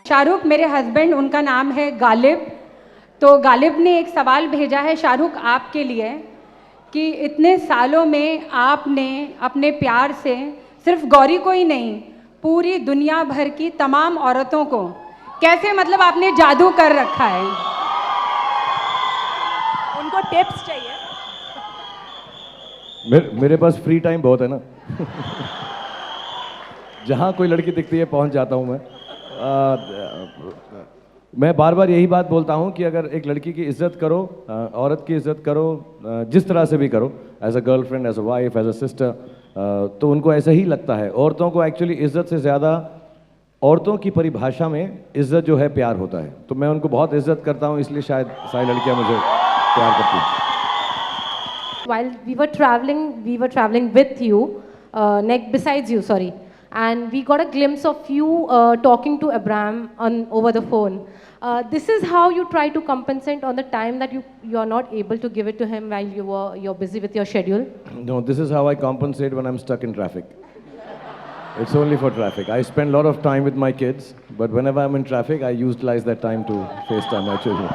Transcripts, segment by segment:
शाहरुख मेरे हस्बैंड, उनका नाम है गालिब। तो गालिब ने एक सवाल भेजा है शाहरुख आपके लिए कि इतने सालों में आपने अपने प्यार से सिर्फ गौरी को ही नहीं, पूरी दुनिया भर की तमाम औरतों को कैसे मतलब आपने जादू कर रखा है। उनको टिप्स चाहिए। मेरे पास फ्री टाइम बहुत है ना। जहाँ कोई लड़की दिखती है पहुँच जाता हूँ मैं। मैं बार बार यही बात बोलता हूँ कि अगर एक लड़की की इज्जत करो, औरत की इज्जत करो, जिस तरह से भी करो, as a girlfriend, as a wife, as a sister, तो उनको ऐसा ही लगता है। औरतों को एक्चुअली इज्जत से ज़्यादा, औरतों की परिभाषा में इज्जत जो है प्यार होता है। तो मैं उनको बहुत इज्जत करता हूँ, इसलिए शायद सारी लड़कियाँ मुझे प्यार करती हैं। While we were traveling with you, besides you, sorry, and we got a glimpse of you talking to Abraham over the phone. This is how you try to compensate on the time that you are not able to give it to him while you're busy with your schedule. No, this is how I compensate when I'm stuck in traffic. It's only for traffic. I spend a lot of time with my kids, but whenever I'm in traffic, I utilize that time to FaceTime my children.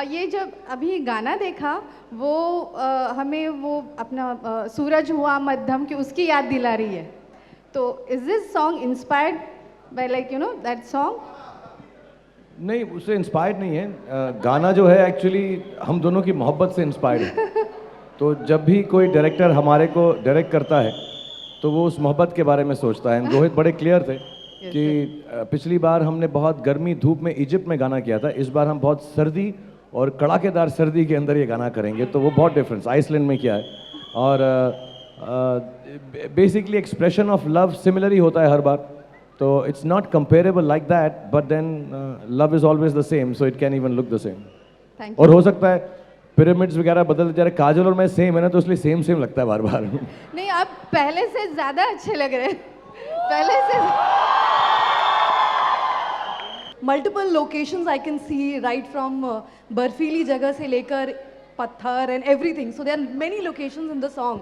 ये जब अभी गाना देखा वो हमें वो अपना सूरज हुआ मध्यम की उसकी याद दिला रही है। तो is this song inspired by like you know that song? नहीं, उससे इंस्पायर्ड नहीं है। गाना जो है एक्चुअली हम दोनों की मोहब्बत से इंस्पायर्ड है। तो जब भी कोई डायरेक्टर हमारे को डायरेक्ट करता है तो वो उस मोहब्बत के बारे में सोचता है। रोहित बड़े क्लियर थे कि पिछली बार हमने बहुत गर्मी धूप में इजिप्ट में गाना किया था, इस बार हम बहुत सर्दी और कड़ाकेदार सर्दी के अंदर ये गाना करेंगे। तो वो बहुत डिफरेंस आइसलैंड में किया है। और basically expression of love similar ही होता है हर बार। तो it's not comparable like that, but then love is always the same, so it can even look the same. और हो सकता है पिरामिड्स वगैरह बदल जा रहे, काजल और मैं सेम है ना, तो इसलिए सेम सेम लगता है बार बार। नहीं, आप पहले से ज़्यादा अच्छे लग रहे हैं, पहले से। Multiple locations I can see right from बर्फीली जगह से लेकर पत्थर and everything. So there are many locations in the song.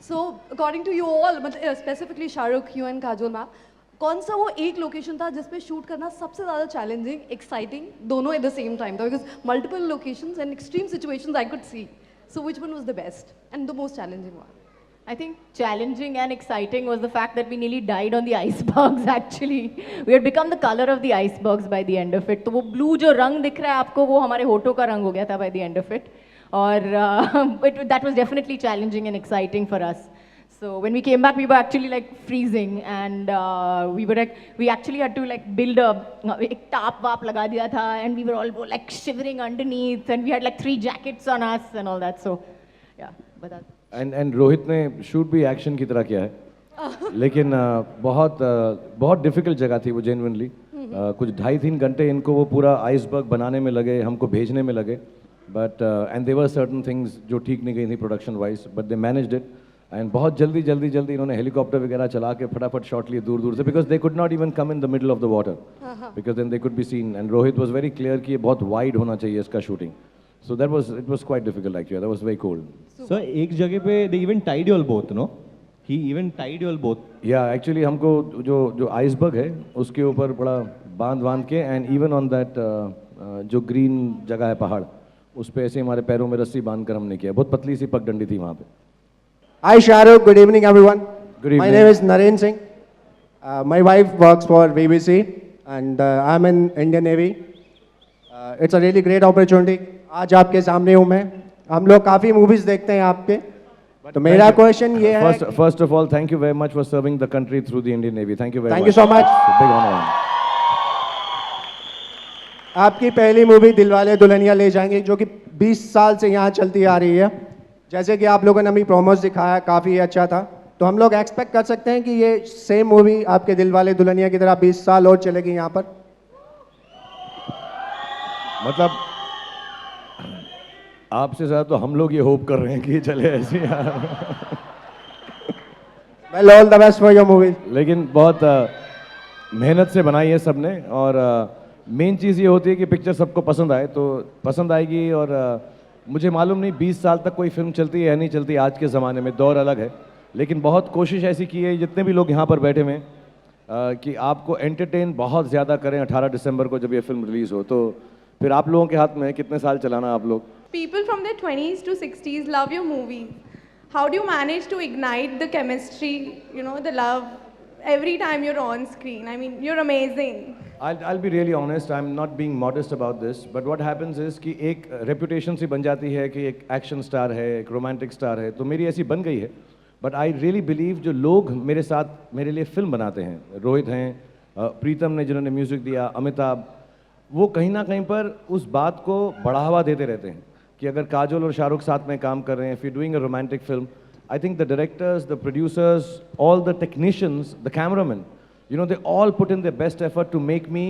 So according to you all, मतलब specifically Shahrukh, you and Kajol ma'am, कौन सा वो एक लोकेशन था जिस पे शूट करना सबसे ज़्यादा चैलेंजिंग, एक्साइटिंग दोनों एट द सेम टाइम था? Because multiple locations and extreme situations I could see. So which one was the best and the most challenging one? I think challenging and exciting was the fact that we nearly died on the icebergs actually. We had become the color of the icebergs by the end of it. तो वो blue जो रंग दिख रहा है आपको वो हमारे होठों का रंग हो गया था by the end of it. और that was definitely challenging and exciting for us. So when we came back we were actually like freezing and we actually had to like build एक ताप वाप लगा दिया था and we were all like shivering underneath and we had like 3 jackets on us and all that. So yeah, but that. And Rohit ने shoot भी action की तरह किया है। लेकिन बहुत डिफिकल्ट जगह थी वो जेन्युइनली। कुछ 2.5-3 घंटे इनको वो पूरा आइसबर्ग बनाने में लगे, हमको भेजने में लगे। But and there were certain things जो ठीक नहीं गई थी production wise, but they managed it. And बहुत जल्दी इन्होंने हेलीकॉप्टर वगैरह चला के फटाफट शॉट लिए दूर दूर से, because they could not even come in the middle of the water, because then they could be seen. And Rohit was very clear कि ये बहुत वाइड होना चाहिए इसका shooting. So it was quite difficult actually. That was very cold. So एक जगह पे they even tied you all both, no? He even tied you all both. Yeah, actually हमको जो आइसबर्ग है उसके ऊपर बड़ा बांध के and even on that जो ग्रीन जगह है पहाड़, उस पे ऐसे हमारे पैरों में रस्सी बांध कर हमने किया। बहुत पतली सी पगडंडी थी वहाँ पे। Hi Shahrukh, good evening everyone. Good evening. My name is Naren Singh. My wife works for BBC and I'm in Indian Navy. It's a really great opportunity. आज आपके सामने हूँ मैं। हम लोग काफ़ी मूवीज़ देखते हैं आपके, तो मेरा क्वेश्चन ये है। First of all, thank you very much for serving the country through the Indian Navy. Thank you very much. Thank you so much. Big honor. आपकी पहली मूवी दिलवाले दुल्हनिया ले जाएंगे, जो कि 20 साल से यहाँ चलती आ रही है। जैसे कि आप लोगों ने अभी प्रोमोस दिखाया, काफ़ी अच्छा था। तो हम लोग एक्सपेक्ट कर सकते हैं कि ये सेम मूवी आपके दिलवाले दुल्हनिया की तरह 20 साल और चलेगी यहाँ पर? मतलब आपसे ज़्यादा तो हम लोग ये होप कर रहे हैं कि ये चले ऐसे यार। Well, all the best for your movie. लेकिन बहुत मेहनत से बनाई है सबने, और मेन चीज़ ये होती है कि पिक्चर सबको पसंद आए, तो पसंद आएगी। और मुझे मालूम नहीं 20 साल तक कोई फिल्म चलती है या नहीं चलती, आज के ज़माने में दौर अलग है। लेकिन बहुत कोशिश ऐसी की है जितने भी लोग यहाँ पर बैठे हुए हैं कि आपको एंटरटेन बहुत ज़्यादा करें 18 दिसंबर को जब ये फिल्म रिलीज़ हो। तो फिर आप लोगों के हाथ में है कितने साल चलाना आप लोग। People from their 20s to 60s love your movie. How do you manage to ignite the chemistry, you know, the love every time you're on screen? I mean, you're amazing. I'll be really honest, I'm not being modest about this, but what happens is कि एक reputation सी बन जाती है कि एक action star है, एक romantic star है, तो मेरी ऐसी बन गई है। But I really believe जो लोग मेरे साथ मेरे लिए फिल्म बनाते हैं, रोहित हैं, प्रीतम ने जिन्होंने म्यूज़िक दिया, अमिताभ, वो कहीं ना कहीं पर उस बात को बढ़ावा देते रहते हैं कि अगर काजोल और शाहरुख साथ में काम कर रहे हैं, if you're doing a romantic film, I think the directors, the producers, all the technicians, the cameramen, you know, they all put in their best effort to make me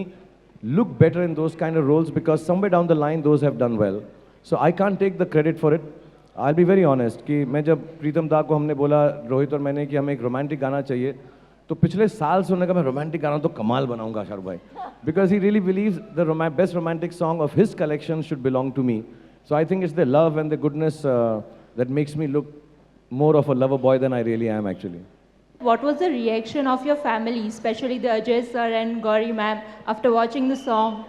look better in those kind of roles because somewhere down the line those have done well. So I can't take the credit for it. I'll be very honest कि मैं जब प्रीतम दा को हमने बोला रोहित और मैंने कि हमें एक रोमांटिक गाना चाहिए तो पिछले साल से उन्होंने कहा मैं रोमांटिक गाना तो कमाल बनाऊंगा शाहरुख भाई because he really believes the best romantic song of his collection should belong to me. So I think it's the love and the goodness that makes me look more of a lover boy than I really am actually. What was the reaction of your family, especially the Ajay sir and Gauri ma'am, after watching the song?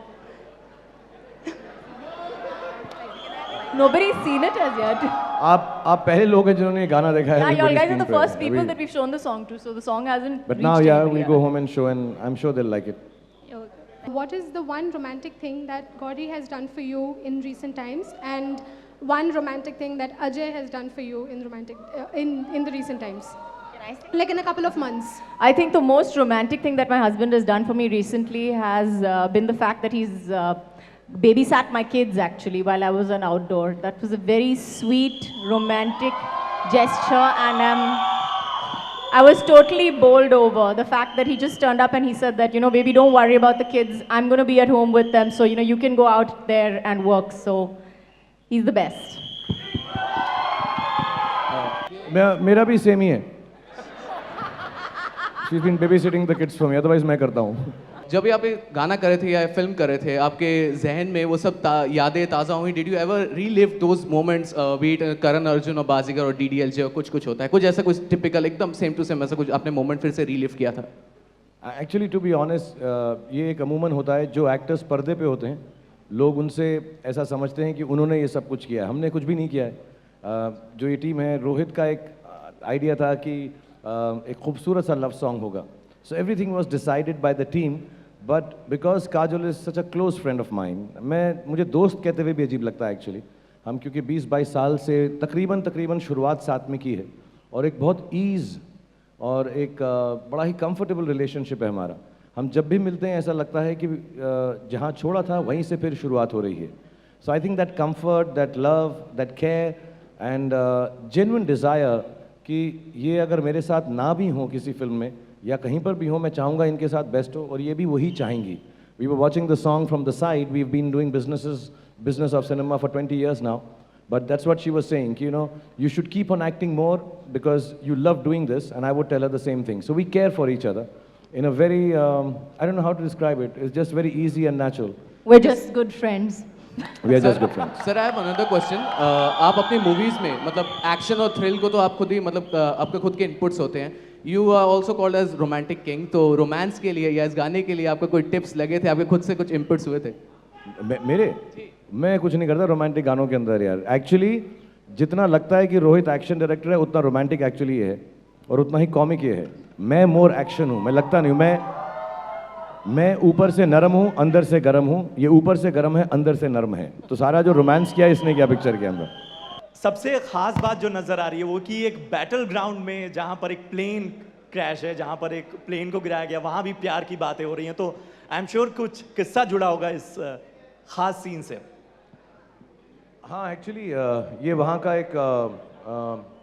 Nobody's seen it as yet. आप पहले लोग हैं जिन्होंने ये गाना देखा है। Yeah, you all guys are the Everybody's first seen it. people that we've shown the song to, so the song hasn't. But reached now, yeah, anybody we'll go home and show, and I'm sure they'll like it. What is the one romantic thing that Gauri has done for you in recent times, and one romantic thing that Ajay has done for you in in the recent times? Like in a couple of months. I think the most romantic thing that my husband has done for me recently has been the fact that he's babysat my kids actually while I was on outdoor. That was a very sweet, romantic gesture, and I was totally bowled over the fact that he just turned up and he said that, you know, baby, don't worry about the kids. I'm going to be at home with them, so, you know, you can go out there and work. So he's the best. मेरा भी same ही है। She's been babysitting the kids for me, otherwise मैं करता हूँ। जब आप ये गाना कर रहे थे या फिल्म कर रहे थे आपके जहन में वो सब यादें ताज़ा हुई। Did you ever relive those moments beat Karan Arjun और बाजीगर और डीडीएलजे और कुछ होता है कुछ ऐसा कुछ टिपिकल एकदम सेम टू सेम ऐसा कुछ आपने मोमेंट फिर से रीलिव किया था? एक्चुअली टू बी ऑनेस्ट ये एक अमूमन होता है जो एक्टर्स पर्दे पे होते हैं लोग उनसे ऐसा समझते हैं कि उन्होंने ये सब कुछ किया है। हमने कुछ भी नहीं किया है। जो ये टीम है रोहित का एक आइडिया था कि एक खूबसूरत सा लव सॉन्ग होगा। So everything was decided by the team but because Kajol is such a close friend of mine, मुझे दोस्त कहते हुए भी अजीब लगता है एक्चुअली। हम क्योंकि 20-22 साल से तकरीबन शुरुआत साथ में की है और एक बहुत ईज़ और एक बड़ा ही कंफर्टेबल रिलेशनशिप है हमारा। हम जब भी मिलते हैं ऐसा लगता है कि जहाँ छोड़ा था वहीं से फिर शुरुआत हो रही है। So I think that comfort, that love, that care and genuine desire कि ये अगर मेरे साथ ना भी हों किसी फिल्म में या कहीं पर भी हो, मैं चाहूँगा इनके साथ बेस्ट हो और ये भी वही चाहेंगी। We were watching the song from the side, we have been doing business of cinema for 20 years now, but that's what she was saying, you know, you should keep on acting more because you love doing this, and I would tell her the same thing. So we care for each other in a very, I don't know how to describe it, it's just very easy and natural. We're just good friends. We are just good friends. Sir, I have another question. आप अपनी movies में मतलब action और thrill को तो आप खुद ही मतलब आपके खुद के इनपुट्स होते हैं। You are also called as romantic king, तो रोमांस के लिए या इस गाने के लिए आपको कोई टिप्स लगे थे, आपके खुद से कुछ इनपुट्स हुए थे? मेरे मैं कुछ नहीं करता रोमांटिक गानों के अंदर यार। एक्चुअली जितना लगता है कि रोहित एक्शन डायरेक्टर है उतना रोमांटिक एक्चुअली ये है और उतना ही कॉमिक ये है। मैं मोर एक्शन हूँ, मैं लगता नहीं हूँ। मैं ऊपर से नरम हूँ अंदर से गर्म हूँ, ये ऊपर से गर्म है अंदर से नरम है। तो सारा जो रोमांस किया इसने किया पिक्चर के अंदर। सबसे खास बात जो नज़र आ रही है वो कि एक बैटल ग्राउंड में जहाँ पर एक प्लेन क्रैश है, जहाँ पर एक प्लेन को गिराया गया, वहाँ भी प्यार की बातें हो रही हैं। तो आई एम श्योर कुछ किस्सा जुड़ा होगा इस खास सीन से। हाँ एक्चुअली ये वहाँ का एक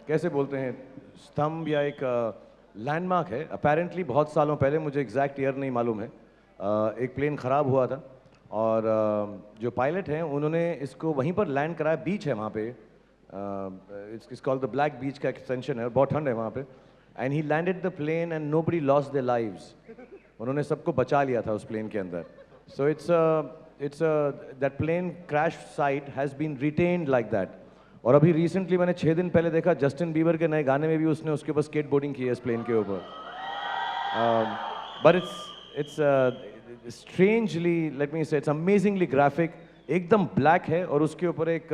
कैसे बोलते हैं स्तंभ या एक लैंडमार्क है। अपेरेंटली बहुत सालों पहले, मुझे एग्जैक्ट ईयर नहीं मालूम है, एक प्लेन ख़राब हुआ था और जो पायलट हैं उन्होंने इसको वहीं पर लैंड कराया। बीच है वहाँ पे, it's called the black beach का एक्सटेंशन है, बहुत ठंड है वहाँ पे। And he landed the plane and nobody lost their lives. उन्होंने सबको बचा लिया था उस प्लेन के अंदर। सो it's that plane crash site has been retained like that. और अभी रिसेंटली मैंने 6 दिन पहले देखा जस्टिन बीबर के नए गाने में भी उसने उसके ऊपर स्केट बोर्डिंग की है इस प्लेन के ऊपर. But it's strangely, let me से, इट्स अमेजिंगली ग्राफिक. एकदम ब्लैक है और उसके ऊपर एक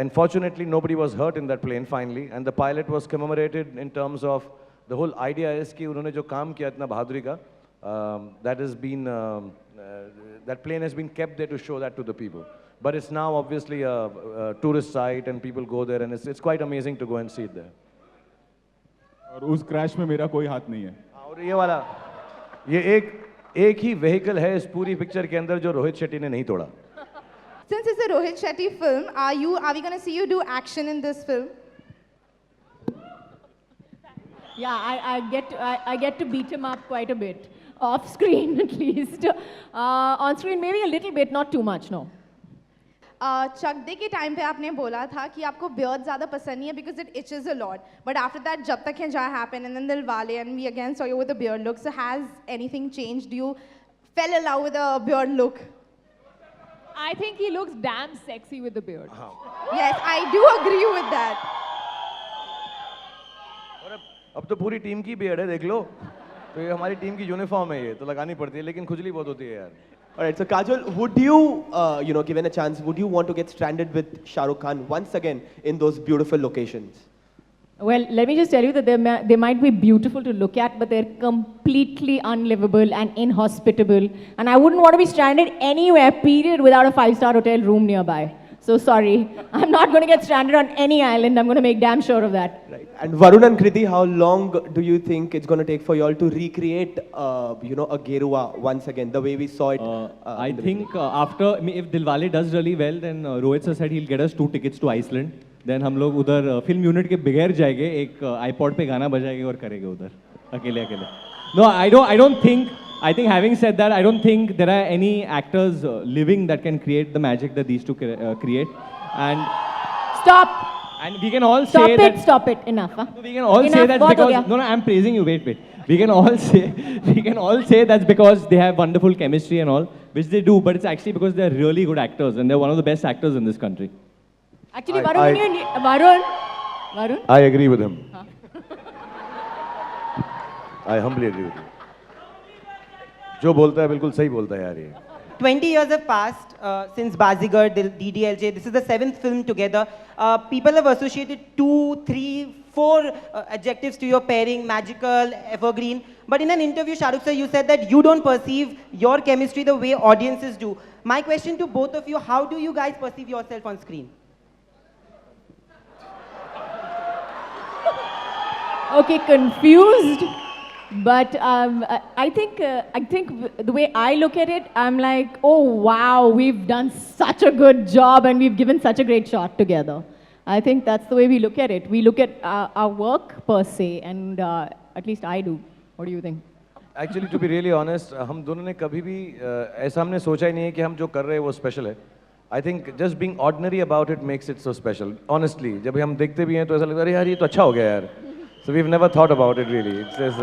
unfortunately nobody was hurt in that plane finally, and the pilot was commemorated in terms of the whole idea is कि उन्होंने जो काम किया इतना बहादुरी का, that has been that plane has been kept there to show that to the people. But it's now obviously a tourist site and people go there and it's quite amazing to go and see it there. और उस crash में मेरा कोई हाथ नहीं है. और ये वाला, ये एक ही व्हीकल है इस पूरी पिक्चर के अंदर जो रोहित शेट्टी ने नहीं तोड़ा. Since it's a Rohit Shetty film, are we going to see you do action in this film? Yeah, I get to beat him up quite a bit. Off screen at least. On screen maybe a little bit, not too much, no. चक दे के time पे आपने बोला था कि आपको beard ज़्यादा पसंद नहीं है because it itches a lot. But after that, जब तक है जहाँ happened and then Dilwale and we again saw you with a beard look. So has anything changed? Do you fell in love with a beard look? I think he looks damn sexy with the beard. Yes, I do agree with that. और अब तो पूरी team की beard है, देख लो. तो ये हमारी टीम की यूनिफॉर्म है, ये तो लगानी पड़ती है, लेकिन खुजली बहुत होती है यार. Alright, so Kajol, would you, given a chance, would you want to get stranded with Shah Rukh Khan once again in those beautiful locations? Well, let me just tell you that they might be beautiful to look at, but they're completely unlivable and inhospitable. And I wouldn't want to be stranded anywhere, period, without a 5-star hotel room nearby. So sorry, I'm not going to get stranded on any island. I'm going to make damn sure of that. Right. And Varun and Kriti, how long do you think it's going to take for you all to recreate, a Gerua once again, the way we saw it? I think after, if Dilwale does really well, then Rohit sir said he'll get us 2 tickets to Iceland. Then हम लोग उधर film unit के बगैर जाएंगे, एक iPod पे गाना बजाएंगे और करेंगे उधर अकेले. No, I don't think. I think having said that, I don't think there are any actors living that can create the magic that these two create. And stop. And we can all say that. Stop it. Enough. Huh? We can all say that's because no, I'm praising you. Wait. We can all say that's because they have wonderful chemistry and all, which they do. But it's actually because they're really good actors and they're one of the best actors in this country. Actually, Varun. I agree with him. Huh? I humbly agree with him. जो बोलता है बिल्कुल सही बोलता है यार ये. 20 years have passed since Bazigar, DDLJ. This is the 7th film together. People have associated 2, 3, 4 adjectives to your pairing: magical, evergreen. But in an interview, Shah Rukh sir, you said that you don't perceive your chemistry the way audiences do. My question to both of you: how do you guys perceive yourself on screen? Okay, confused. But I think the way I look at it, I'm like, oh wow, we've done such a good job and we've given such a great shot together. I think that's the way we look at it. We look at our work per se, and at least I do. What do you think? Actually, to be really honest, हम दोनों ने कभी भी ऐसा हमने सोचा ही नहीं है कि हम जो कर रहे हैं वो स्पेशल है. I think just being ordinary about it makes it so special. Honestly, जब हम देखते भी हैं तो ऐसा लगता है अरे यार ये तो अच्छा हो गया यार. So we've never thought about it really. It's just,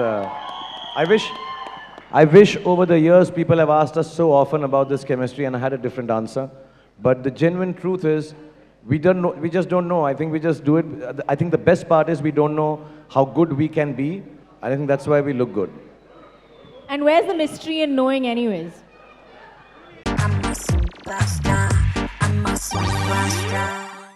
I wish over the years people have asked us so often about this chemistry and I had a different answer. But the genuine truth is, we just don't know. I think we just do it. I think the best part is we don't know how good we can be. I think that's why we look good. And where's the mystery in knowing anyways? I'm a superstar.